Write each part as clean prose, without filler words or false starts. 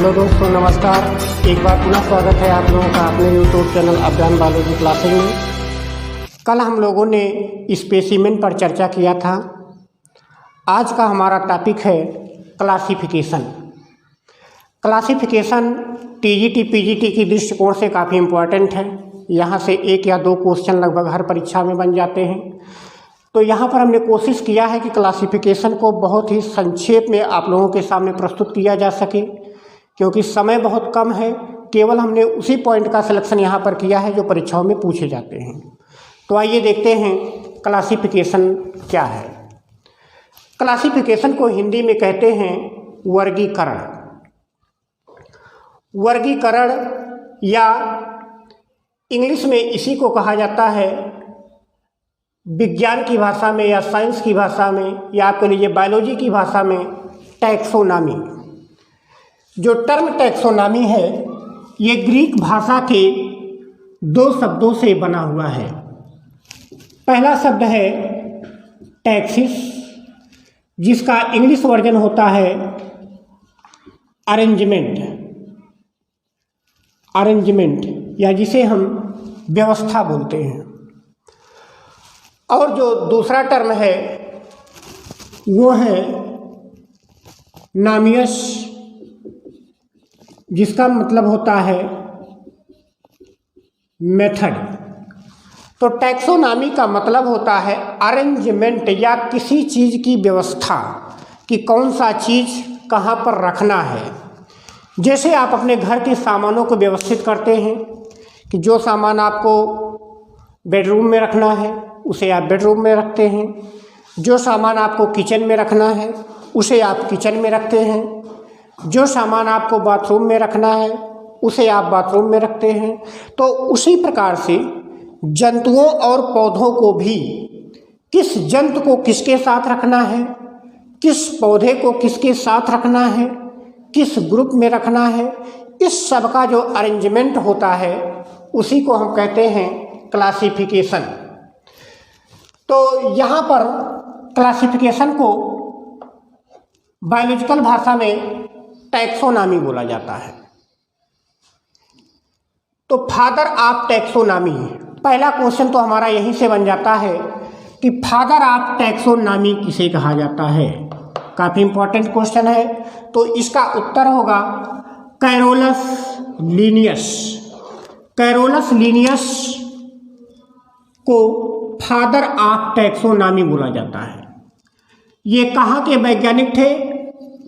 Hello दोस्तों, नमस्कार। एक बार पुनः स्वागत है आप लोगों का अपने यूट्यूब चैनल अभियान बायोलॉजी क्लासेज में। कल हम लोगों ने स्पेसिमेन पर चर्चा किया था। आज का हमारा टॉपिक है क्लासिफिकेशन। क्लासिफिकेशन टीजीटी पीजीटी की दृष्टिकोण से काफ़ी इम्पोर्टेंट है। यहाँ से एक या दो क्वेश्चन लगभग हर परीक्षा में बन जाते हैं। तो यहाँ पर हमने कोशिश किया है कि क्लासिफिकेशन को बहुत ही संक्षेप में आप लोगों के सामने प्रस्तुत किया जा सके, क्योंकि समय बहुत कम है। केवल हमने उसी पॉइंट का सिलेक्शन यहाँ पर किया है जो परीक्षाओं में पूछे जाते हैं। तो आइए देखते हैं क्लासिफिकेशन क्या है। क्लासिफिकेशन को हिंदी में कहते हैं वर्गीकरण। वर्गीकरण या इंग्लिश में इसी को कहा जाता है, विज्ञान की भाषा में या साइंस की भाषा में या आप कह लीजिए बायोलॉजी की भाषा में टैक्सोनॉमी। जो टर्म टैक्सोनॉमी है ये ग्रीक भाषा के दो शब्दों से बना हुआ है। पहला शब्द है टैक्सिस, जिसका इंग्लिश वर्जन होता है अरेंजमेंट। अरेंजमेंट या जिसे हम व्यवस्था बोलते हैं। और जो दूसरा टर्म है वो है नामियस, जिसका मतलब होता है मेथड। तो टैक्सोनॉमी का मतलब होता है अरेंजमेंट या किसी चीज़ की व्यवस्था कि कौन सा चीज़ कहाँ पर रखना है। जैसे आप अपने घर के सामानों को व्यवस्थित करते हैं कि जो सामान आपको बेडरूम में रखना है उसे आप बेडरूम में रखते हैं, जो सामान आपको किचन में रखना है उसे आप किचन में रखते हैं, जो सामान आपको बाथरूम में रखना है उसे आप बाथरूम में रखते हैं। तो उसी प्रकार से जंतुओं और पौधों को भी किस जंतु को किसके साथ रखना है, किस पौधे को किसके साथ रखना है, किस ग्रुप में रखना है, इस सब का जो अरेंजमेंट होता है उसी को हम कहते हैं क्लासिफिकेशन। तो यहाँ पर क्लासिफिकेशन को बायोलॉजिकल भाषा में टैक्सोनॉमी बोला जाता है। तो फादर ऑफ टैक्सोनॉमी, पहला क्वेश्चन तो हमारा यहीं से बन जाता है कि फादर ऑफ टैक्सोनॉमी किसे कहा जाता है। काफ़ी इंपॉर्टेंट क्वेश्चन है। तो इसका उत्तर होगा कैरोलस लीनियस। कैरोलस लीनियस को फादर ऑफ टैक्सोनॉमी बोला जाता है। ये कहाँ के वैज्ञानिक थे?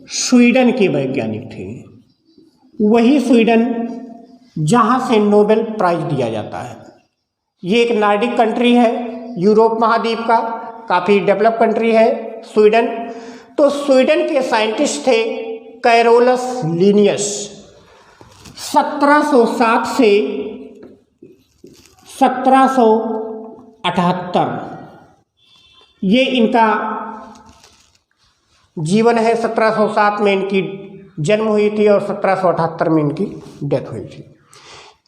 स्वीडन के वैज्ञानिक थे। वही स्वीडन जहाँ से नोबेल प्राइज दिया जाता है। ये एक नॉर्डिक कंट्री है, यूरोप महाद्वीप का काफ़ी डेवलप कंट्री है स्वीडन। तो स्वीडन के साइंटिस्ट थे कैरोलस लीनियस। 1707 से 1778 ये इनका जीवन है। 1707 में इनकी जन्म हुई थी और 1778 में इनकी डेथ हुई थी।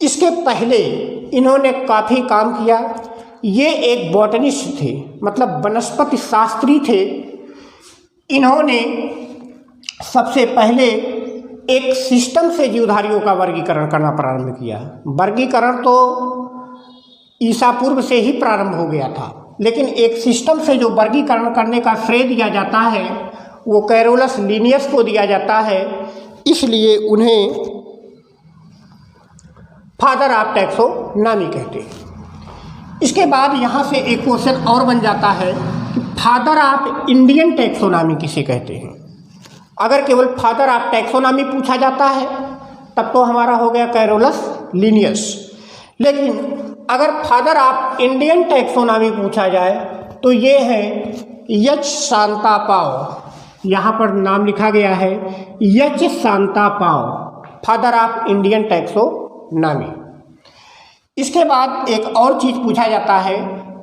इसके पहले इन्होंने काफ़ी काम किया। ये एक बॉटनिस्ट थे, मतलब वनस्पति शास्त्री थे। इन्होंने सबसे पहले एक सिस्टम से जीवधारियों का वर्गीकरण करना प्रारंभ किया। वर्गीकरण तो ईसा पूर्व से ही प्रारंभ हो गया था, लेकिन एक सिस्टम से जो वर्गीकरण करने का श्रेय दिया जाता है वो कैरोलस लीनियस को दिया जाता है। इसलिए उन्हें फादर ऑफ टैक्सोनॉमी कहते हैं। इसके बाद यहाँ से एक क्वेश्चन और बन जाता है कि फादर ऑफ इंडियन टैक्सोनॉमी किसे कहते हैं। अगर केवल फादर ऑफ टैक्सोनॉमी पूछा जाता है तब तो हमारा हो गया कैरोलस लीनियस। लेकिन अगर फादर ऑफ इंडियन टैक्सोनॉमी पूछा जाए तो ये है एच शांतापाव। यहाँ पर नाम लिखा गया है H Santapau, father of Indian taxonomy. इसके बाद एक और चीज़ पूछा जाता है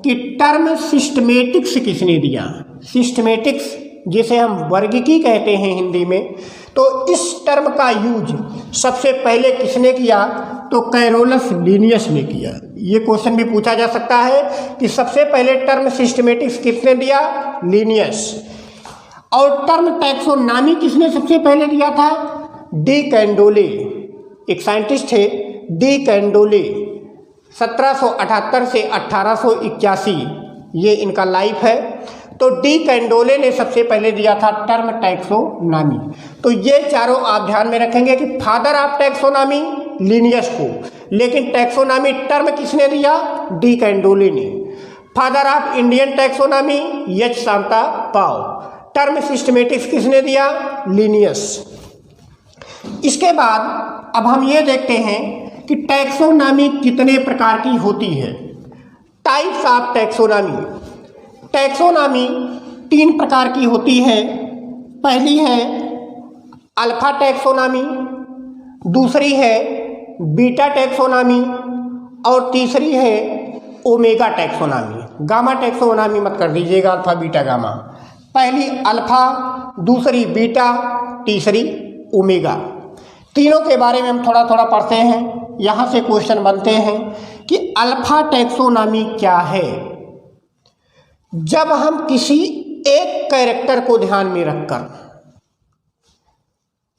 कि टर्म सिस्टमेटिक्स किसने दिया। सिस्टमेटिक्स जिसे हम वर्गीकी कहते हैं हिंदी में, तो इस टर्म का यूज सबसे पहले किसने किया? तो कैरोलस लीनियस ने किया। ये क्वेश्चन भी पूछा जा सकता है कि सबसे पहले टर्म सिस्टमेटिक्स किसने दिया? लीनियस। और टर्म टैक्सोनॉमी किसने सबसे पहले दिया था? डी कैंडोले, एक साइंटिस्ट थे डी कैंडोले, 1778 से 1881 ये इनका लाइफ है। तो डी कैंडोले ने सबसे पहले दिया था टर्म टैक्सोनॉमी। तो ये चारों आप ध्यान में रखेंगे कि फादर ऑफ टैक्सोनॉमी लिनियस को, लेकिन टैक्सोनॉमी टर्म किसने दिया? डी कैंडोले ने। Father of Indian taxonomy H Santapau, term systematics किसने दिया? लिनियस। इसके बाद अब हम ये देखते हैं कि टैक्सोनॉमी कितने प्रकार की होती है। Types of taxonomy. टैक्सोनॉमी 3 प्रकार की होती है। पहली है अल्फा टैक्सोनॉमी, दूसरी है बीटा टैक्सोनॉमी और तीसरी है ओमेगा टैक्सोनॉमी। गामा टैक्सोनॉमी मत कर दीजिएगा, अल्फा बीटा गामा। पहली अल्फा, दूसरी बीटा, तीसरी ओमेगा। तीनों के बारे में हम थोड़ा थोड़ा पढ़ते हैं। यहाँ से क्वेश्चन बनते हैं कि अल्फा टैक्सोनॉमी क्या है। जब हम किसी एक कैरेक्टर को ध्यान में रखकर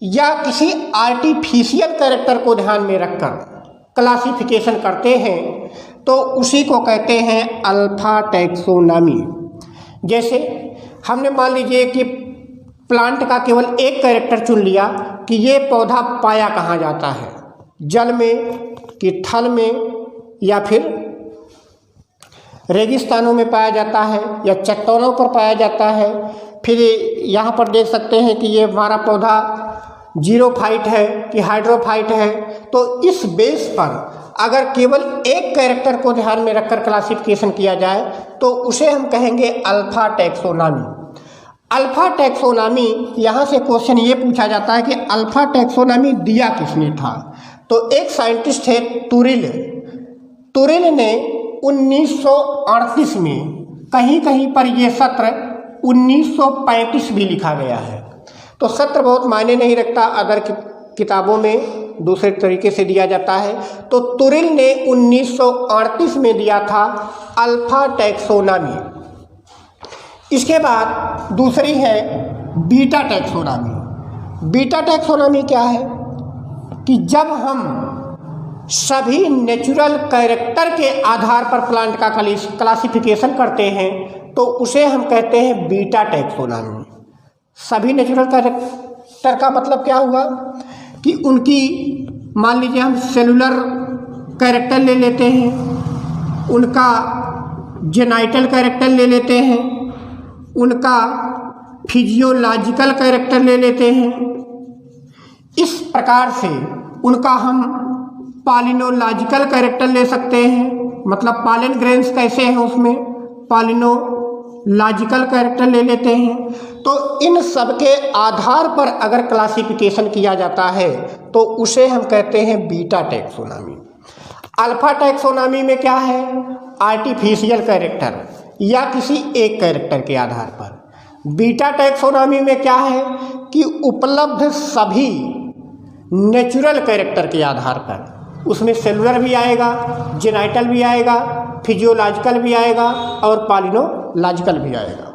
या किसी आर्टिफिशियल कैरेक्टर को ध्यान में रखकर क्लासिफिकेशन करते हैं तो उसी को कहते हैं अल्फा टैक्सोनॉमी। जैसे हमने मान लीजिए कि प्लांट का केवल एक कैरेक्टर चुन लिया कि ये पौधा पाया कहाँ जाता है, जल में कि थल में या फिर रेगिस्तानों में पाया जाता है या चट्टानों पर पाया जाता है। फिर यहाँ पर देख सकते हैं कि ये हमारा पौधा जीरोफाइट है कि हाइड्रोफाइट है। तो इस बेस पर अगर केवल एक कैरेक्टर को ध्यान में रखकर क्लासिफिकेशन किया जाए तो उसे हम कहेंगे अल्फा टैक्सोनॉमी। अल्फा टैक्सोनॉमी, यहाँ से क्वेश्चन ये पूछा जाता है कि अल्फा टैक्सोनॉमी दिया किसने था। तो एक साइंटिस्ट है तुरिल। तुरिल ने 1938 में, कहीं कहीं पर ये सत्र 1935 भी लिखा गया है। तो सत्र बहुत मायने नहीं रखता, अदर किताबों में दूसरे तरीके से दिया जाता है। तो तुरिल ने 1938 में दिया था अल्फा टैक्सोनॉमी। इसके बाद दूसरी है बीटा टैक्सोनॉमी। बीटा टैक्सोनॉमी क्या है कि जब हम सभी नेचुरल कैरेक्टर के आधार पर प्लांट का क्लासिफिकेशन करते हैं तो उसे हम कहते हैं बीटा टैक्सोनॉमी। सभी नेचुरल कैरेक्टर का मतलब क्या हुआ कि उनकी, मान लीजिए हम सेलुलर कैरेक्टर ले लेते हैं, उनका जेनाइटल कैरेक्टर ले लेते हैं, उनका फिजियोलॉजिकल कैरेक्टर ले लेते हैं। इस प्रकार से उनका हम पॉलिनोलॉजिकल कैरेक्टर ले सकते हैं, मतलब पॉलन ग्रेन्स कैसे हैं उसमें पॉलिनोलॉजिकल कैरेक्टर ले लेते हैं। तो इन सब के आधार पर अगर क्लासिफिकेशन किया जाता है तो उसे हम कहते हैं बीटा टैक्सोनॉमी। अल्फा टैक्सोनॉमी में क्या है? आर्टिफिशियल कैरेक्टर या किसी एक कैरेक्टर के आधार पर। बीटा टैक्सोनॉमी में क्या है कि उपलब्ध सभी नेचुरल कैरेक्टर के आधार पर, उसमें सेलुलर भी आएगा, जेनाइटल भी आएगा, फिजियोलॉजिकल भी आएगा और पॉलिनोलॉजिकल भी आएगा।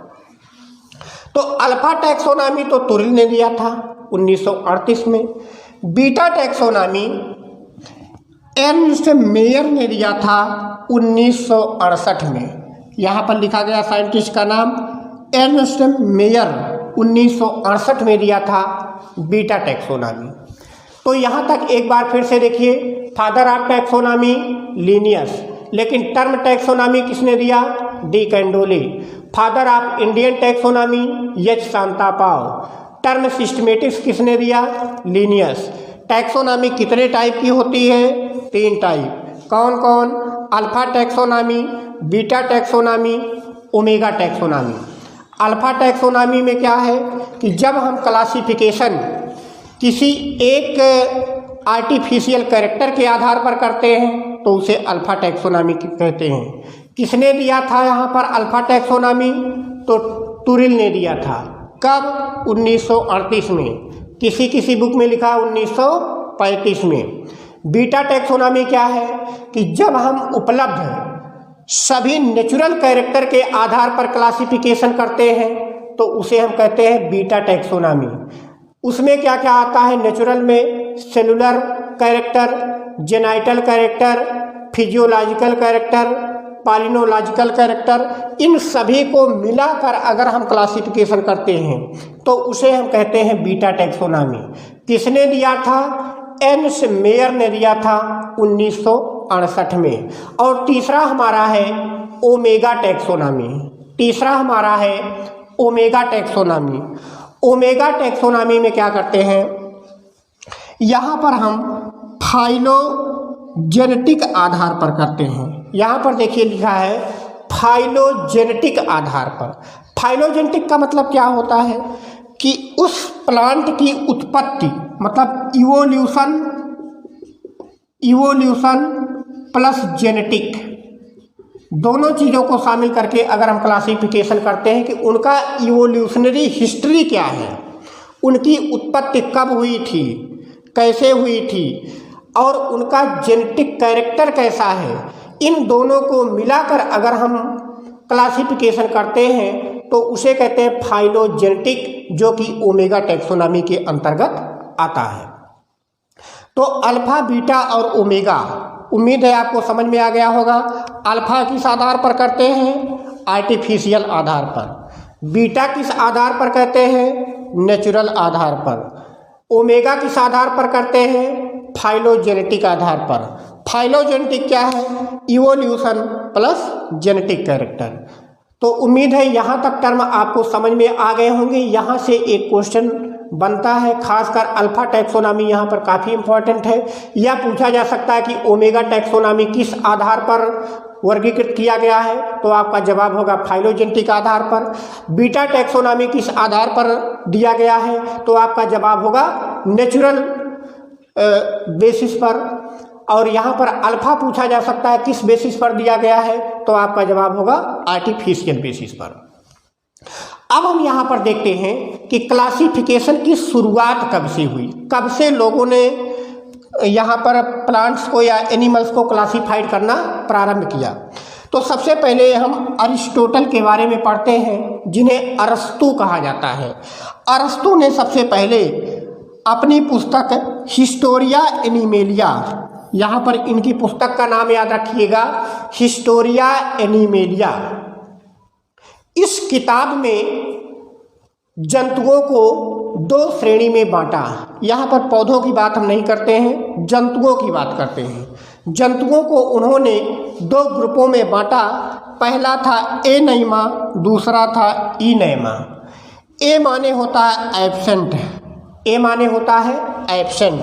तो अल्फा टैक्सोनॉमी तो तुरिल ने दिया था 1938 में। बीटा टैक्सोनॉमी एर्नस्ट मेयर ने दिया था 1968 में। यहाँ पर लिखा गया साइंटिस्ट का नाम एर्नस्ट मेयर, 1968 में दिया था बीटा टैक्सोनॉमी। तो यहाँ तक एक बार फिर से देखिए, फादर ऑफ टैक्सोनॉमी लिनियस, लेकिन टर्म टैक्सोनॉमी किसने दिया? De Candolle. Father of Indian taxonomy H Santapau. Term systematics किसने दिया? लिनियस। टैक्सोनॉमी कितने टाइप की होती है? 3 टाइप। कौन कौन? Alpha taxonomy, beta taxonomy, omega taxonomy. Alpha taxonomy में क्या है कि जब हम क्लासिफिकेशन किसी एक आर्टिफिशियल कैरेक्टर के आधार पर करते हैं तो उसे अल्फा टैक्सोनॉमी कहते हैं। किसने दिया था यहाँ पर अल्फा टैक्सोनॉमी? तो तुरिल ने दिया था। कब? 1938 में। किसी बुक में लिखा 1935 में। बीटा टैक्सोनॉमी क्या है कि जब हम उपलब्ध सभी नेचुरल कैरेक्टर के आधार पर क्लासिफिकेशन करते हैं तो उसे हम कहते हैं बीटा टैक्सोनॉमी। उसमें क्या क्या आता है? नेचुरल में cellular character, genital character, physiological character, palynological character, इन सभी को मिलाकर अगर हम क्लासिफिकेशन करते हैं तो उसे हम कहते हैं बीटा टैक्सोनॉमी। किसने दिया था? एर्नस्ट मेयर ने दिया था 1968 में। और तीसरा हमारा है ओमेगा टैक्सोनॉमी। तीसरा हमारा है ओमेगा टैक्सोनॉमी। ओमेगा टैक्सोनॉमी में क्या करते हैं? यहाँ पर हम फाइलोजेनेटिक आधार पर करते हैं। यहाँ पर देखिए लिखा है फाइलोजेनेटिक आधार पर। फाइलोजेनेटिक का मतलब क्या होता है कि उस प्लांट की उत्पत्ति, मतलब इवोल्यूशन प्लस जेनेटिक, दोनों चीज़ों को शामिल करके अगर हम क्लासिफिकेशन करते हैं कि उनका इवोल्यूशनरी हिस्ट्री क्या है, उनकी उत्पत्ति कब हुई थी, कैसे हुई थी, और उनका जेनेटिक कैरेक्टर कैसा है, इन दोनों को मिलाकर अगर हम क्लासिफिकेशन करते हैं तो उसे कहते हैं फाइलोजेनेटिक, जो कि ओमेगा टैक्सोनॉमी के अंतर्गत आता है। तो अल्फा, बीटा और ओमेगा, उम्मीद है आपको समझ में आ गया होगा। अल्फा किस आधार पर करते हैं? आर्टिफिशियल आधार पर। बीटा किस आधार पर करते हैं? नेचुरल आधार पर। ओमेगा किस आधार पर करते हैं? फाइलोजेनेटिक आधार पर। फाइलोजेनेटिक क्या है? Evolution plus genetic character. तो उम्मीद है यहाँ तक टर्म आपको समझ में आ गए होंगे। यहाँ से एक क्वेश्चन बनता है, खासकर अल्फा टैक्सोनॉमी यहाँ पर काफ़ी इंपॉर्टेंट है। यह पूछा जा सकता है कि ओमेगा टैक्सोनॉमी किस आधार पर वर्गीकृत किया गया है, तो आपका जवाब होगा फाइलोजेनेटिक आधार पर। बीटा टैक्सोनॉमी किस आधार पर दिया गया है, तो आपका जवाब होगा नेचुरल बेसिस पर। और यहाँ पर अल्फा पूछा जा सकता है किस बेसिस पर दिया गया है, तो आपका जवाब होगा आर्टिफिशियल बेसिस पर। अब हम यहाँ पर देखते हैं कि क्लासिफिकेशन की शुरुआत कब से हुई, कब से लोगों ने यहाँ पर प्लांट्स को या एनिमल्स को क्लासिफाइड करना प्रारंभ किया। तो सबसे पहले हम अरिस्टोटल के बारे में पढ़ते हैं, जिन्हें अरस्तु कहा जाता है। अरस्तु ने सबसे पहले अपनी पुस्तक हिस्टोरिया एनिमेलिया, यहाँ पर इनकी पुस्तक का नाम याद रखिएगा, हिस्टोरिया एनिमेलिया, इस किताब में जंतुओं को दो श्रेणी में बांटा। यहाँ पर पौधों की बात हम नहीं करते हैं, जंतुओं की बात करते हैं। जंतुओं को उन्होंने दो ग्रुपों में बांटा। पहला था एनाइमा, दूसरा था इनैमा। ए माने होता है एब्सेंट, ए माने होता है एब्सेंट।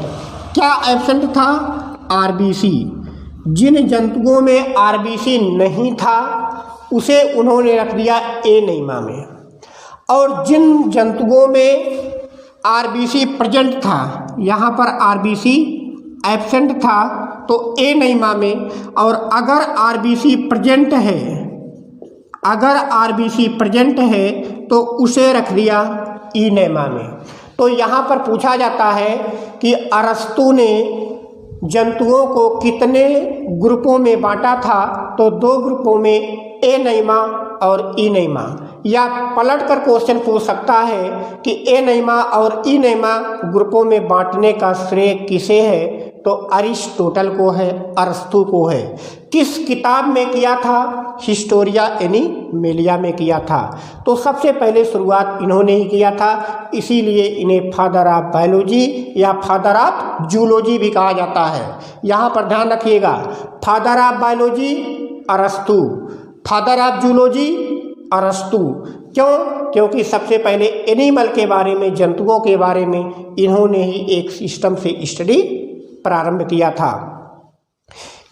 क्या एब्सेंट था? आरबीसी। जिन जंतुओं में आरबीसी नहीं था उसे उन्होंने रख दिया एनाइमा में, और जिन जंतुओं में आरबीसी प्रेजेंट था, यहाँ पर आरबीसी एब्सेंट था तो एनाइमा में, और अगर आरबीसी प्रेजेंट है, अगर आरबीसी प्रेजेंट है तो उसे रख दिया इनैमा में। तो यहाँ पर पूछा जाता है कि अरस्तु ने जंतुओं को कितने ग्रुपों में बांटा था, तो दो ग्रुपों में एनाइमा और इनैमा। या पलट कर क्वेश्चन पूछ सकता है कि एनाइमा और इनैमा ग्रुपों में बांटने का श्रेय किसे है, तो अरिस्टोटल को है, अरस्तु को है। किस किताब में किया था? हिस्टोरिया एनिमेलिया में किया था। तो सबसे पहले शुरुआत इन्होंने ही किया था, इसीलिए इन्हें फादर ऑफ बायोलॉजी या फादर ऑफ जूलॉजी भी कहा जाता है। यहाँ पर ध्यान रखिएगा, फादर ऑफ बायोलॉजी अरस्तु, फादर ऑफ जूलॉजी अरस्तु। क्यों? क्योंकि सबसे पहले एनिमल के बारे में, जंतुओं के बारे में इन्होंने ही एक सिस्टम से स्टडी प्रारंभ किया था।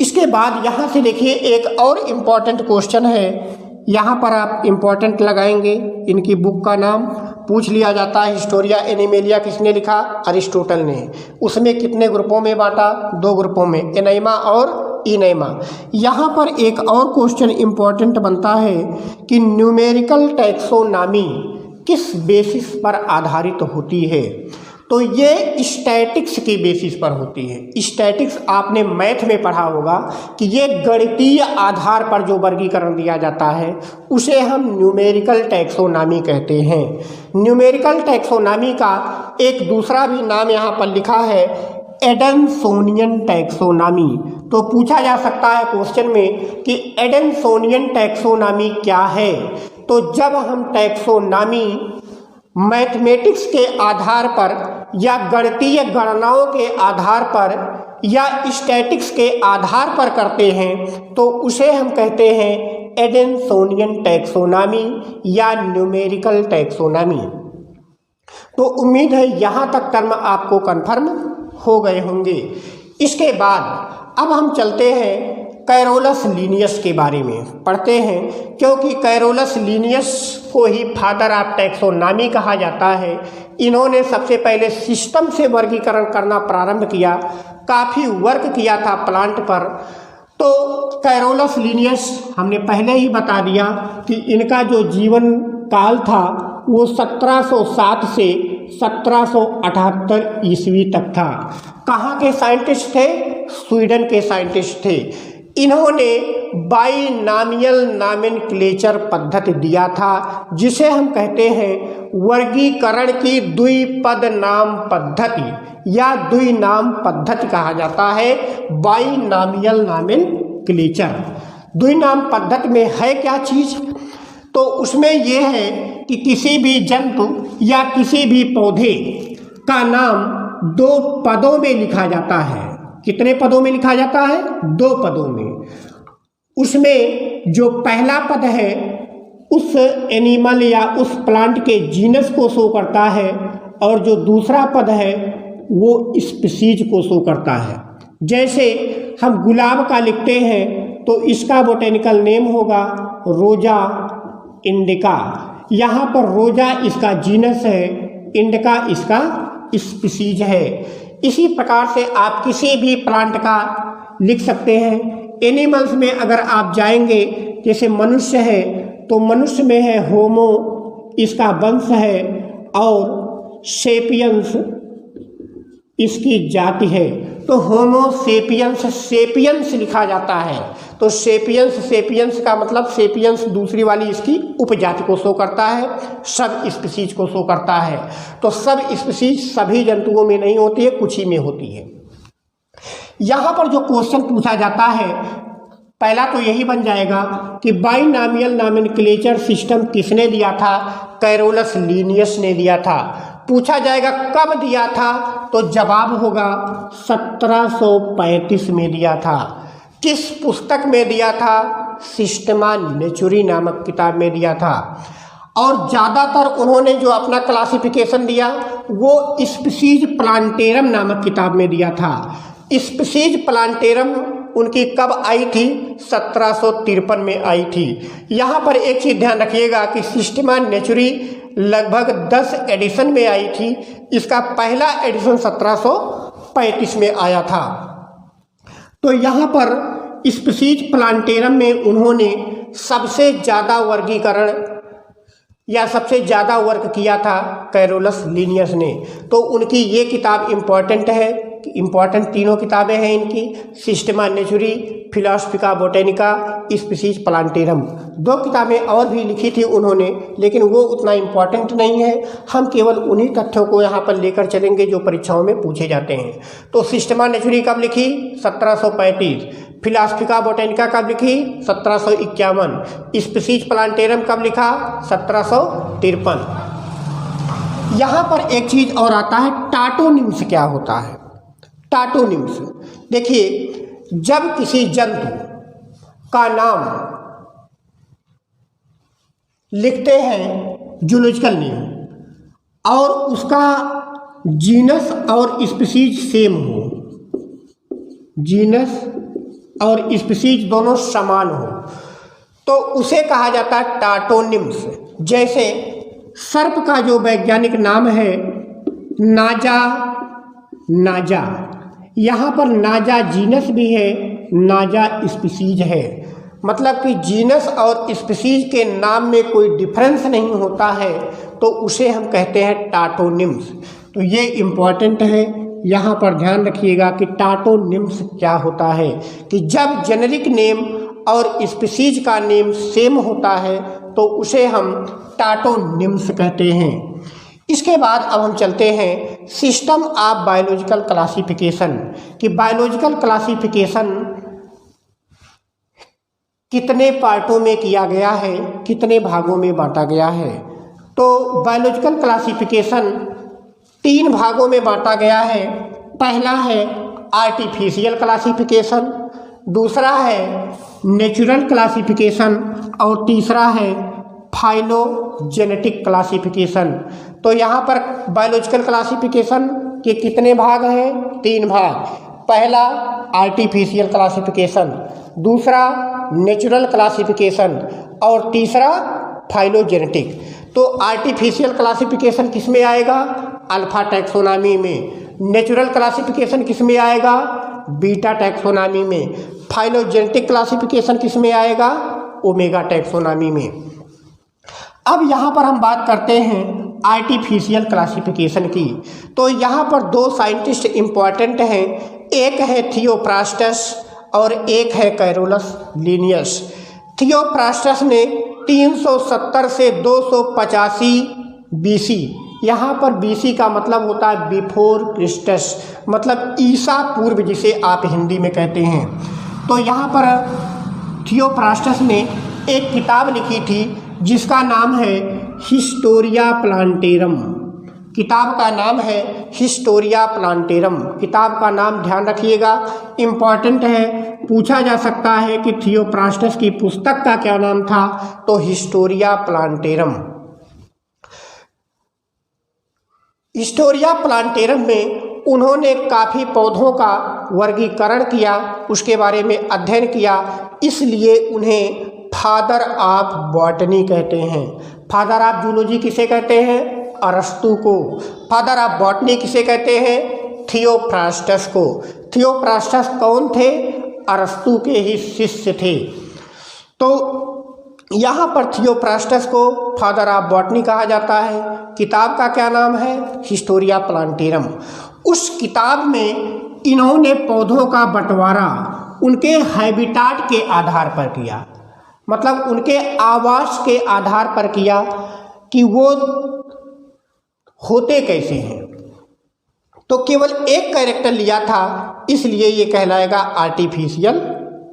इसके बाद यहाँ से देखिए एक और इम्पॉर्टेंट क्वेश्चन है, यहाँ पर आप इम्पॉर्टेंट लगाएंगे, इनकी बुक का नाम पूछ लिया जाता है। हिस्टोरिया एनिमेलिया किसने लिखा? अरिस्टोटल ने। उसमें कितने ग्रुपों में बांटा? दो ग्रुपों में, एनाइमा और इनैमा। यहाँ पर एक और क्वेश्चन इम्पॉर्टेंट बनता है कि न्यूमेरिकल टैक्सोनॉमी किस बेसिस पर आधारित होती है। तो ये स्टैटिक्स के बेसिस पर होती है। स्टैटिक्स आपने मैथ में पढ़ा होगा कि ये गणितीय आधार पर जो वर्गीकरण दिया जाता है उसे हम न्यूमेरिकल टैक्सोनॉमी कहते हैं। न्यूमेरिकल टैक्सोनॉमी का एक दूसरा भी नाम यहाँ पर लिखा है एडमसोनियन टैक्सोनॉमी। तो पूछा जा सकता है क्वेश्चन में कि एडमसोनियन टैक्सोनॉमी क्या है। तो जब हम टैक्सोनॉमी मैथमेटिक्स के आधार पर या गणितीय गणनाओं के आधार पर या स्टैटिक्स के आधार पर करते हैं तो उसे हम कहते हैं एडमसोनियन टैक्सोनॉमी या न्यूमेरिकल टैक्सोनॉमी। तो उम्मीद है यहाँ तक टर्म आपको कन्फर्म हो गए होंगे। इसके बाद अब हम चलते हैं कैरोलस लीनियस के बारे में पढ़ते हैं, क्योंकि कैरोलस लीनियस को ही फादर ऑफ टैक्सोनॉमी कहा जाता है। इन्होंने सबसे पहले सिस्टम से वर्गीकरण करना प्रारंभ किया, काफ़ी वर्क किया था प्लांट पर। तो कैरोलस लीनियस हमने पहले ही बता दिया कि इनका जो जीवन काल था वो 1707 से 1778 ईस्वी तक था। कहाँ के साइंटिस्ट थे? स्वीडन के साइंटिस्ट थे। इन्होंने बाइनामियल नॉमेनक्लेचर पद्धति दिया था, जिसे हम कहते हैं वर्गीकरण की द्विपद नाम पद्धति या द्विनाम पद्धति कहा जाता है। बाइनामियल नॉमेनक्लेचर द्विनाम पद्धति में है क्या चीज़? तो उसमें यह है कि किसी भी जंतु या किसी भी पौधे का नाम 2 पदों में लिखा जाता है। कितने पदों में लिखा जाता है? 2 पदों में। उसमें जो पहला पद है उस एनिमल या उस प्लांट के जीनस को शो करता है और जो दूसरा पद है वो स्पीशीज को शो करता है। जैसे हम गुलाब का लिखते हैं तो इसका बोटेनिकल नेम होगा रोजा इंडिका। यहाँ पर रोजा इसका जीनस है, इंडिका इसका स्पीशीज है। इसी प्रकार से आप किसी भी प्लांट का लिख सकते हैं। एनिमल्स में अगर आप जाएंगे, जैसे मनुष्य है तो मनुष्य में है होमो, इसका वंश है, और सेपियंस इसकी जाति है। तो होमो सेपियंस, सेपियंस लिखा जाता है। तो सेपियंस, सेपियंस का मतलब सेपियंस दूसरी वाली इसकी उपजाति को शो करता है, सब स्पीशीज को शो करता है। तो सब स्पीशीज सभी जंतुओं में नहीं होती है, कुछ ही में होती है। यहाँ पर जो क्वेश्चन पूछा जाता है पहला तो यही बन जाएगा कि बाइनामियल नॉमेनक्लेचर सिस्टम किसने दिया था? कैरोलस लीनियस ने दिया था। पूछा जाएगा कब दिया था, तो जवाब होगा 1735 में दिया था। किस पुस्तक में दिया था? सिस्टमा नेचुरी नामक किताब में दिया था। और ज़्यादातर उन्होंने जो अपना क्लासिफिकेशन दिया वो स्पीशीज प्लांटेरम नामक किताब में दिया था। स्पीशीज प्लांटेरम उनकी कब आई थी? 1753 में आई थी। यहाँ पर एक चीज़ ध्यान रखिएगा कि सिस्टमा नेचुरी लगभग 10 एडिशन में आई थी। इसका पहला एडिशन 1735 में आया था। तो यहाँ पर स्पीशीज प्लांटेरम में उन्होंने सबसे ज़्यादा वर्गीकरण या सबसे ज़्यादा वर्क किया था कैरोलस लीनियस ने। तो उनकी ये किताब इम्पॉर्टेंट है, इम्पॉर्टेंट तीनों किताबें हैं इनकी, सिस्टमा नेचुरी, फिलॉसफिका बोटेनिका, स्पीशीज प्लांटेरम। 2 किताबें और भी लिखी थी उन्होंने, लेकिन वो उतना इम्पॉर्टेंट नहीं है। हम केवल उन्हीं तथ्यों को यहाँ पर लेकर चलेंगे जो परीक्षाओं में पूछे जाते हैं। तो सिस्टमा नेचुरी कब लिखी? 1735। फिलॉसफिका बोटेनिका कब लिखी? 1751। स्पीशीज प्लांटेरम कब लिखा? 1753। यहाँ पर एक चीज़ और आता है, टाटोनिम्स क्या होता है? टाटोनिम्स देखिए, जब किसी जंतु का नाम लिखते हैं जूलॉजिकल नेम और उसका जीनस और स्पीशीज सेम हो, जीनस और स्पीशीज दोनों समान हो, तो उसे कहा जाता है टाटोनिम्स। जैसे सर्प का जो वैज्ञानिक नाम है नाजा, नाजा, यहाँ पर नाजा जीनस भी है, नाजा स्पीशीज है। मतलब कि जीनस और स्पीशीज के नाम में कोई डिफरेंस नहीं होता है, तो उसे हम कहते हैं टाटोनिम्स। तो ये इम्पॉर्टेंट है, यहाँ पर ध्यान रखिएगा कि टाटोनिम्स क्या होता है, कि जब जेनेरिक नेम और स्पीशीज का नेम सेम होता है तो उसे हम टाटोनिम्स कहते हैं। इसके बाद अब हम चलते हैं सिस्टम ऑफ बायोलॉजिकल क्लासिफिकेशन, कि बायोलॉजिकल क्लासिफिकेशन कितने पार्टों में किया गया है, कितने भागों में बांटा गया है। तो बायोलॉजिकल क्लासिफिकेशन 3 भागों में बांटा गया है। पहला है आर्टिफिशियल क्लासिफिकेशन, दूसरा है नेचुरल क्लासिफिकेशन और तीसरा है फाइलोजेनेटिक क्लासिफिकेशन। तो यहाँ पर बायोलॉजिकल क्लासिफिकेशन के कितने भाग हैं? 3 भाग। पहला आर्टिफिशियल क्लासिफिकेशन, दूसरा नेचुरल क्लासिफिकेशन और तीसरा फाइलोजेनेटिक। तो आर्टिफिशियल क्लासिफिकेशन किस में आएगा? अल्फा टैक्सोनॉमी में। नेचुरल क्लासिफिकेशन किस में आएगा? बीटा टैक्सोनॉमी में। फाइलोजेनेटिक क्लासिफिकेशन किस में आएगा? ओमेगा टैक्सोनॉमी में। अब यहाँ पर हम बात करते हैं आर्टिफिशियल क्लासिफिकेशन की। तो यहाँ पर 2 साइंटिस्ट इम्पॉर्टेंट हैं, एक है थियोफ्रास्टस और एक है कैरोलस लीनियस। थियोफ्रास्टस ने 370 से 285 BC, यहाँ पर BC का मतलब होता है बिफोर क्रिस्टस, मतलब ईसा पूर्व, जिसे आप हिंदी में कहते हैं। तो यहाँ पर थियोफ्रास्टस ने एक किताब लिखी थी जिसका नाम है हिस्टोरिया प्लांटेरम। किताब का नाम है हिस्टोरिया प्लांटेरम। किताब का नाम ध्यान रखिएगा, इम्पॉर्टेंट है, पूछा जा सकता है कि थियोफ्रास्टस की पुस्तक का क्या नाम था, तो हिस्टोरिया प्लांटेरम। हिस्टोरिया प्लांटेरम में उन्होंने काफ़ी पौधों का वर्गीकरण किया, उसके बारे में अध्ययन किया, इसलिए उन्हें फादर ऑफ बॉटनी कहते हैं। फादर ऑफ जूलॉजी किसे कहते हैं? अरस्तु को। फादर ऑफ बॉटनी किसे कहते हैं? थियोफ्रास्टस को। थियोफ्रास्टस कौन थे? अरस्तु के ही शिष्य थे। तो यहाँ पर थियोफ्रास्टस को फादर ऑफ बॉटनी कहा जाता है। किताब का क्या नाम है? Historia plantarum. उस किताब में इन्होंने पौधों का बंटवारा उनके हैबिटाट के आधार पर किया, मतलब उनके आवास के आधार पर किया कि वो होते कैसे हैं। तो केवल एक कैरेक्टर लिया था, इसलिए ये कहलाएगा आर्टिफिशियल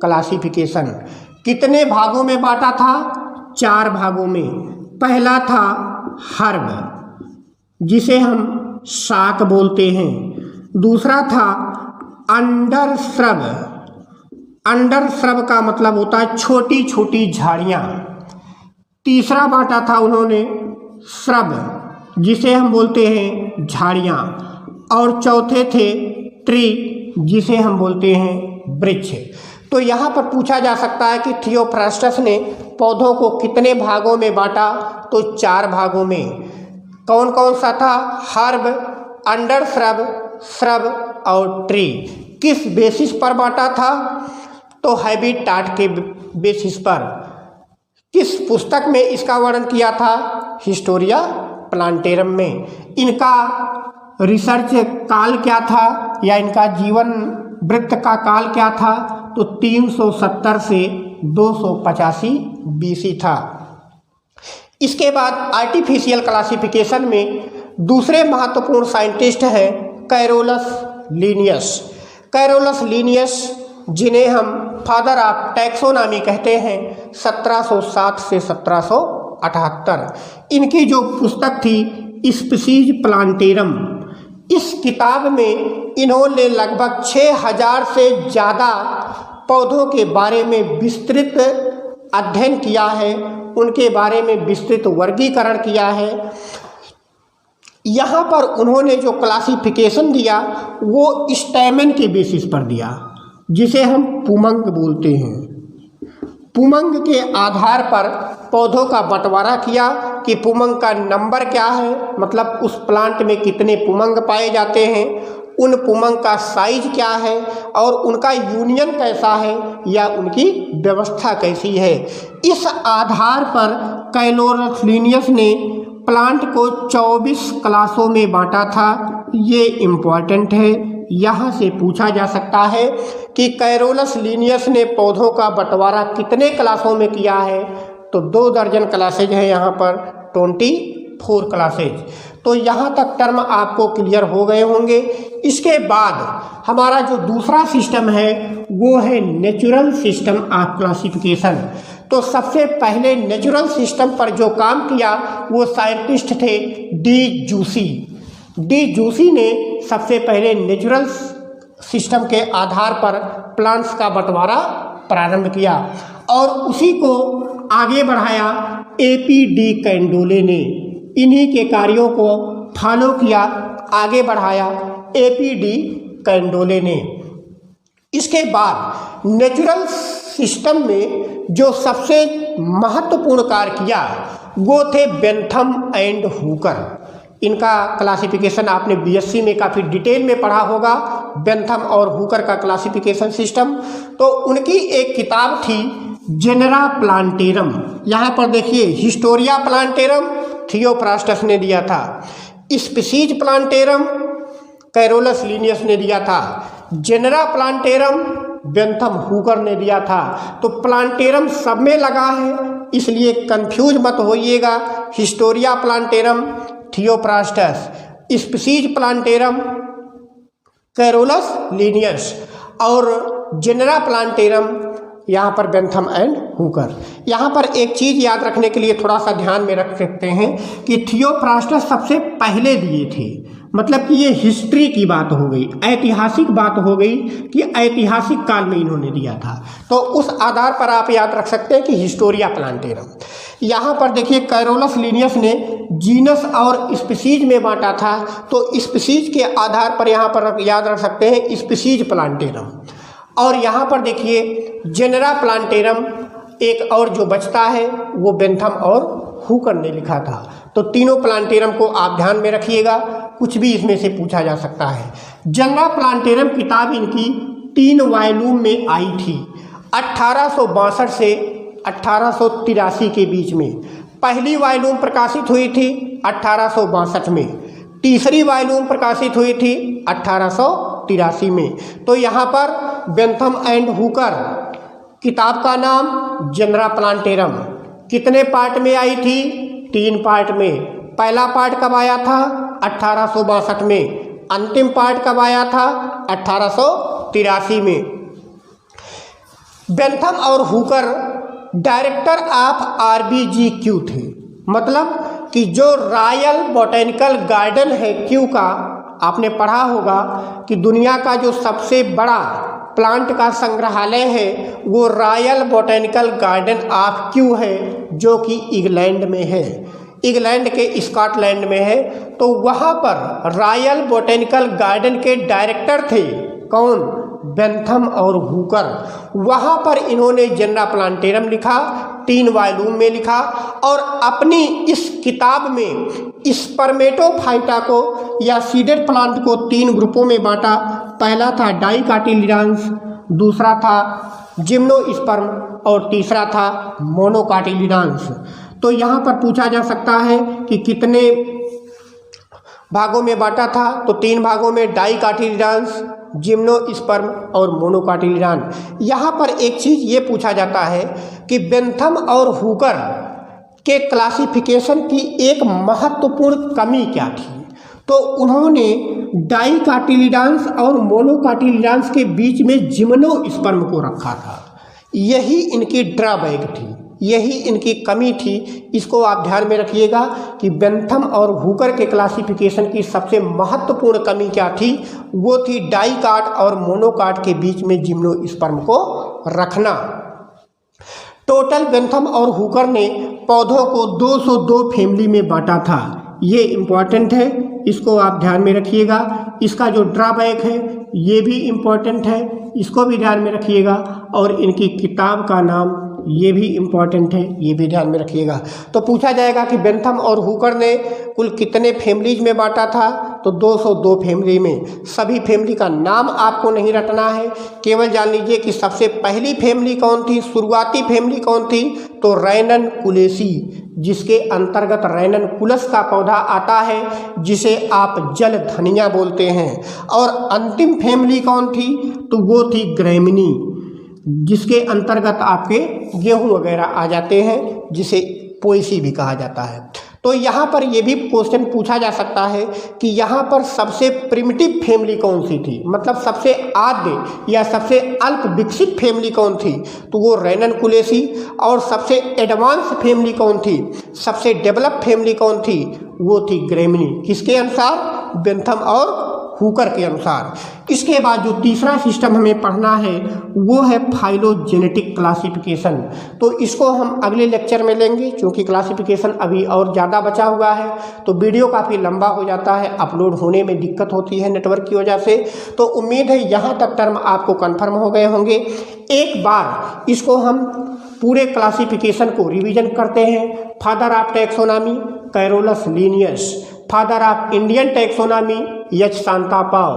क्लासिफिकेशन। कितने भागों में बांटा था? 4 भागों में। पहला था हर्ब, जिसे हम शाक बोलते हैं। दूसरा था अंडरश्रब। अंडरश्रब का मतलब होता है छोटी छोटी झाड़ियाँ। तीसरा बांटा था उन्होंने श्रब, जिसे हम बोलते हैं झाड़ियाँ। और चौथे थे ट्री, जिसे हम बोलते हैं वृक्ष। तो यहाँ पर पूछा जा सकता है कि थियोफ्रास्टस ने पौधों को कितने भागों में बांटा, तो 4 भागों में। कौन कौन सा था? हर्ब, अंडरश्रब, श्रब और ट्री। किस बेसिस पर बांटा था? तो हैबिटाट के बेसिस पर। किस पुस्तक में इसका वर्णन किया था? हिस्टोरिया प्लांटेरम में। इनका रिसर्च काल क्या था, या इनका जीवन वृत्त का काल क्या था? तो 370 से 285 BC था। इसके बाद आर्टिफिशियल क्लासिफिकेशन में दूसरे महत्वपूर्ण साइंटिस्ट हैं कैरोलस लीनियस। कैरोलस लीनियस, जिन्हें हम फादर ऑफ टैक्सोनॉमी कहते हैं, 1707 से 1778। इनकी जो पुस्तक थी स्पीशीज प्लांटेरम, इस किताब में इन्होंने लगभग 6000 से ज़्यादा पौधों के बारे में विस्तृत अध्ययन किया है, उनके बारे में विस्तृत वर्गीकरण किया है। यहाँ पर उन्होंने जो क्लासिफिकेशन दिया वो स्टैमेन के बेसिस पर दिया, जिसे हम पुमंग बोलते हैं। पुमंग के आधार पर पौधों का बंटवारा किया कि पुमंग का नंबर क्या है, मतलब उस प्लांट में कितने पुमंग पाए जाते हैं, उन पुमंग का साइज क्या है और उनका यूनियन कैसा है या उनकी व्यवस्था कैसी है। इस आधार पर कैरोलस लीनियस ने प्लांट को 24 क्लासों में बांटा था। ये इम्पॉर्टेंट है, यहाँ से पूछा जा सकता है कि कैरोलस लीनियस ने पौधों का बंटवारा कितने क्लासों में किया है। तो 2 दर्जन क्लासेज है यहाँ पर, 24 क्लासेज। तो यहाँ तक टर्म आपको क्लियर हो गए होंगे। इसके बाद हमारा जो दूसरा सिस्टम है वो है नेचुरल सिस्टम ऑफ क्लासिफिकेशन। तो सबसे पहले नेचुरल सिस्टम पर जो काम किया वो साइंटिस्ट थे डी जूसी। डी जूसी ने सबसे पहले नेचुरल सिस्टम के आधार पर प्लांट्स का बंटवारा प्रारंभ किया और उसी को आगे बढ़ाया एपी डी कैंडोले ने। इन्हीं के कार्यों को फॉलो किया, आगे बढ़ाया एपी डी कैंडोले ने। इसके बाद नेचुरल सिस्टम में जो सबसे महत्वपूर्ण कार्य किया वो थे बेंथम एंड हुकर। इनका क्लासिफिकेशन आपने बीएससी में काफ़ी डिटेल में पढ़ा होगा, बेंथम और हुकर का क्लासिफिकेशन सिस्टम। तो उनकी एक किताब थी जेनेरा प्लांटेरम। यहाँ पर देखिए, हिस्टोरिया प्लांटेरम थियोफ्रास्टस ने दिया था, स्पीसीज प्लांटेरम कैरोलस लीनियस ने दिया था, जेनेरा प्लांटेरम बेंथम हुकर ने दिया था। तो प्लांटेरम सब में लगा है, इसलिए कंफ्यूज मत होइएगा। Historia Plantarum Theophrastus, Species Plantarum Carolus Linnaeus और जेनेरा प्लांटेरम यहाँ पर बेंथम एंड हुकर। यहाँ पर एक चीज़ याद रखने के लिए थोड़ा सा ध्यान में रख सकते हैं कि थियोफ्रास्टस सबसे पहले दिए थे, मतलब कि ये हिस्ट्री की बात हो गई, ऐतिहासिक बात हो गई कि ऐतिहासिक काल में इन्होंने दिया था। तो उस आधार पर आप याद रख सकते हैं कि हिस्टोरिया प्लांटेरम। यहाँ पर देखिए, कैरोलस लीनियस ने जीनस और स्पीसीज में बांटा था, तो स्पीसीज के आधार पर यहाँ पर याद रख सकते हैं स्पीसीज प्लांटेरम। और यहाँ पर देखिए जेनेरा प्लांटेरम एक और जो बचता है वो बेंथम और हुकर ने लिखा था। तो तीनों प्लांटेरम को आप ध्यान में रखिएगा, कुछ भी इसमें से पूछा जा सकता है। जेनेरा प्लांटेरम किताब इनकी 3 वॉल्यूम में आई थी 1862 से 1883 के बीच में। पहली वॉल्यूम प्रकाशित हुई थी 1862 में, तीसरी वॉल्यूम प्रकाशित हुई थी 1883 में। तो यहाँ पर बेंथम एंड हुकर किताब का नाम जेनेरा प्लांटेरम कितने पार्ट में आई थी? 3 पार्ट में। पहला पार्ट कब आया था? 1862 में। अंतिम पार्ट कब आया था? 1883 में। बेंथम और हुकर डायरेक्टर ऑफ RBGQ थे, मतलब कि जो रॉयल बॉटेनिकल गार्डन है क्यू का, आपने पढ़ा होगा कि दुनिया का जो सबसे बड़ा प्लांट का संग्रहालय है वो royal botanical garden of Q है, जो कि इंग्लैंड में है, इंग्लैंड के स्कॉटलैंड में है। तो वहाँ पर रॉयल बॉटेनिकल गार्डन के डायरेक्टर थे कौन? बेंथम और हुकर। वहाँ पर इन्होंने जेनेरा प्लांटेरम लिखा, 3 वॉल्यूम में लिखा और अपनी इस किताब में स्पर्मेटोफाइटा को या सीडेड प्लांट को 3 ग्रुपों में बांटा। पहला था डाइकाटिलिडान्स, दूसरा था जिम्नोस्पर्म और तीसरा था मोनोकाटिलिडान्स। तो यहाँ पर पूछा जा सकता है कि कितने भागों में बांटा था? तो 3 भागों में, डाइकाटिलिडान्स, जिम्नोस्पर्म और मोनोकाटिलिडान। यहाँ पर एक चीज़ ये पूछा जाता है कि बेंथम और हुकर के क्लासिफिकेशन की एक महत्वपूर्ण कमी क्या थी? तो उन्होंने डाइकाटिलिडान्स और मोनोकाटिलिडान्स के बीच में जिम्नोस्पर्म को रखा था। यही इनकी ड्रॉबैक थी, यही इनकी कमी थी। इसको आप ध्यान में रखिएगा कि बेंथम और हुकर के क्लासिफिकेशन की सबसे महत्वपूर्ण कमी क्या थी? वो थी डाइकाट और मोनोकाट के बीच में जिम्नोस्पर्म को रखना। टोटल बेंथम और हुकर ने पौधों को 202 फैमिली में बांटा था। ये इम्पॉर्टेंट है, इसको आप ध्यान में रखिएगा। इसका जो ड्रॉबैक है ये भी इम्पॉर्टेंट है, इसको भी ध्यान में रखिएगा। और इनकी किताब का नाम ये भी इम्पॉर्टेंट है, ये भी ध्यान में रखिएगा। तो पूछा जाएगा कि बेंथम और हुकर ने कुल कितने फैमिलीज में बांटा था? तो 202 फैमिली में सभी फैमिली का नाम आपको नहीं रटना है, केवल जान लीजिए कि सबसे पहली फैमिली कौन थी, शुरुआती फैमिली कौन थी, तो रैननकुलेसी, जिसके अंतर्गत रैननकुलस का पौधा आता है जिसे आप जल धनिया बोलते हैं। और अंतिम फैमिली कौन थी, तो वो थी ग्रैमिनी, जिसके अंतर्गत आपके गेहूं वगैरह आ जाते हैं, जिसे पोएसी भी कहा जाता है। तो यहाँ पर ये भी क्वेश्चन पूछा जा सकता है कि यहाँ पर सबसे प्रिमिटिव फैमिली कौन सी थी, मतलब सबसे आद्य या सबसे अल्प विकसित फैमिली कौन थी, तो वो रैननकुलेसी। और सबसे एडवांस फैमिली कौन थी, सबसे डेवलप फैमिली कौन थी, वो थी ग्रैमिनी। किसके अनुसार, बेंथम और हुकर के अनुसार। इसके बाद जो तीसरा सिस्टम हमें पढ़ना है वो है फाइलोजेनेटिक क्लासिफिकेशन। तो इसको हम अगले लेक्चर में लेंगे, क्योंकि क्लासिफिकेशन अभी और ज़्यादा बचा हुआ है, तो वीडियो काफ़ी लंबा हो जाता है, अपलोड होने में दिक्कत होती है नेटवर्क की वजह से। तो उम्मीद है यहाँ तक टर्म आपको कन्फर्म हो गए होंगे। एक बार इसको हम पूरे क्लासिफिकेशन को रिवीजन करते हैं। Father of taxonomy Carolus Linnaeus, father of Indian taxonomy H Santapau,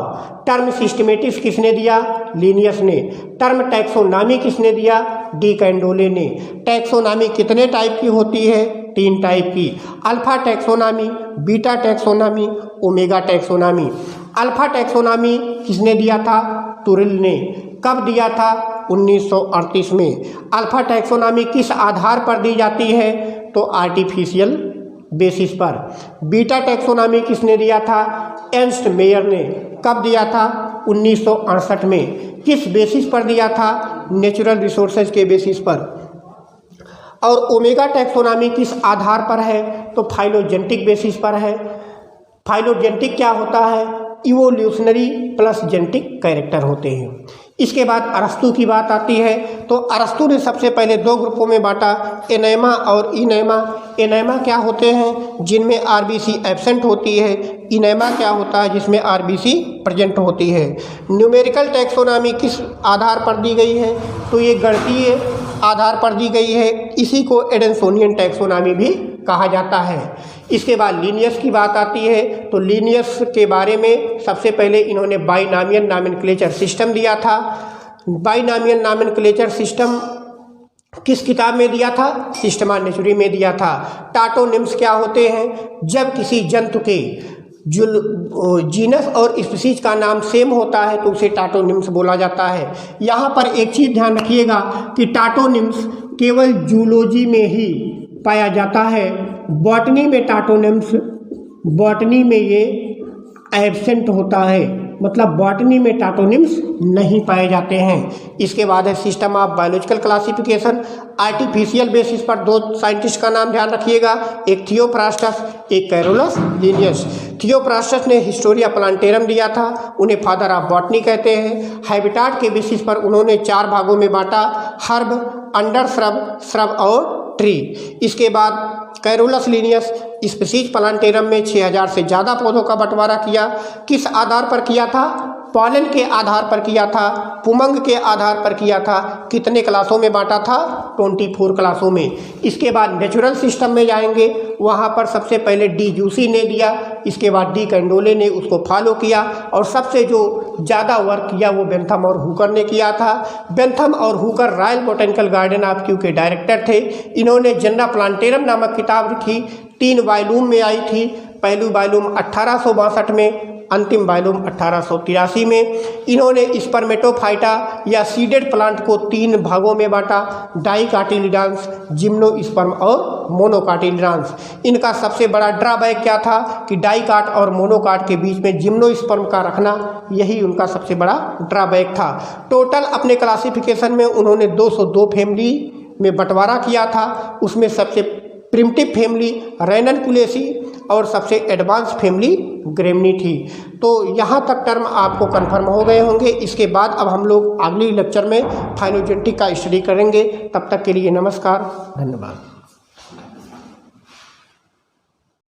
term systematics किसने दिया, लीनियस ने। टर्म टैक्सोनॉमी किसने दिया, डी कैंडोले ने। टैक्सोनॉमी कितने टाइप की होती है, 3 टाइप की, alpha taxonomy, beta taxonomy, omega taxonomy. Alpha taxonomy किसने दिया था, टुरिल ने। कब दिया था, 1938 में। अल्फा टैक्सोनॉमी किस आधार पर दी जाती है, तो आर्टिफिशियल बेसिस पर। बीटा टैक्सोनॉमी किसने दिया था, एर्नस्ट मेयर ने। कब दिया था, 1968 में। किस बेसिस पर दिया था, नेचुरल रिसोर्सेज के बेसिस पर। और ओमेगा टैक्सोनॉमी किस आधार पर है, तो फाइलोजेनेटिक बेसिस पर है। फाइलोजेनेटिक क्या होता है, इवोल्यूशनरी प्लस जेनेटिक कैरेक्टर होते हैं। इसके बाद अरस्तु की बात आती है, तो अरस्तु ने सबसे पहले 2 ग्रुपों में बांटा, एनेमा और इनेमा। एनेमा क्या होते हैं, जिनमें आरबीसी एब्सेंट होती है। इनेमा क्या होता है, जिसमें आरबीसी प्रेजेंट होती है। न्यूमेरिकल टैक्सोनॉमी किस आधार पर दी गई है, तो ये गणितीय आधार पर दी गई है। इसी को एडेंसोनियन टैक्सोनॉमी भी कहा जाता है। इसके बाद लीनियस की बात आती है, तो लीनियस के बारे में सबसे पहले इन्होंने बाइनामियल नॉमेनक्लेचर सिस्टम दिया था। बाइनामियल नॉमेनक्लेचर सिस्टम किस किताब में दिया था, सिस्टमा नेचुरी में दिया था। टाटोनिम्स क्या होते हैं, जब किसी जंतु के जीनस और स्पीसीज का नाम सेम होता है तो उसे टाटोनिम्स बोला जाता है। यहाँ पर एक चीज़ ध्यान रखिएगा कि टाटोनिम्स केवल जूलॉजी में ही पाया जाता है। बॉटनी में टाटोनिम्स, बॉटनी में ये एब्सेंट होता है, मतलब बॉटनी में टाटोनिम्स नहीं पाए जाते हैं। इसके बाद है system of biological classification. Artificial basis पर 2 साइंटिस्ट का नाम ध्यान रखिएगा, एक थियोफ्रास्टस, एक कैरोलस लीनियस। थियोफ्रास्टस ने हिस्टोरिया प्लांटेरम दिया था, उन्हें फादर ऑफ बॉटनी कहते हैं। हैबिटाट के बेसिस पर उन्होंने 4 भागों में बांटा, हर्ब, अंडर श्रब, श्रब और ट्री। इसके बाद कैरोलस लीनियस स्पीसीज प्लांटेरम में 6000 से ज़्यादा पौधों का बंटवारा किया। किस आधार पर किया था, पॉलन के आधार पर किया था, पुमंग के आधार पर किया था। कितने क्लासों में बांटा था, 24 क्लासों में। इसके बाद नेचुरल सिस्टम में जाएंगे, वहाँ पर सबसे पहले डी जूसी ने दिया, इसके बाद डी कैंडोले ने उसको फॉलो किया, और सबसे जो ज़्यादा वर्क किया वो बेंथम और हुकर ने किया था। बेंथम और Hooker royal botanical garden of Q के डायरेक्टर थे। इन्होंने जेनरा प्लांटेरम नामक किताब लिखी, 3 वॉल्यूम में आई थी। पहली वॉल्यूम 1862 में, अंतिम वॉल्यूम 1883 में। इन्होंने स्पर्मेटोफाइटा या सीडेड प्लांट को 3 भागों में बांटा, डाइकाटिलिडांस, जिम्नोस्पर्म और मोनोकाटिलिडांस। इनका सबसे बड़ा ड्रॉबैक क्या था कि डाइकाट और मोनोकाट के बीच में जिम्नोस्पर्म का रखना, यही उनका सबसे बड़ा ड्रॉबैक था। टोटल अपने क्लासिफिकेशन में उन्होंने 202 फैमिली में बंटवारा किया था। उसमें सबसे प्रिमिटिव फैमिली रैननकुलेसी और सबसे एडवांस फैमिली ग्रैमिनी थी। तो यहाँ तक टर्म आपको कंफर्म हो गए होंगे। इसके बाद अब हम लोग अगले लेक्चर में फाइलोजेनेटिक का स्टडी करेंगे। तब तक के लिए नमस्कार, धन्यवाद।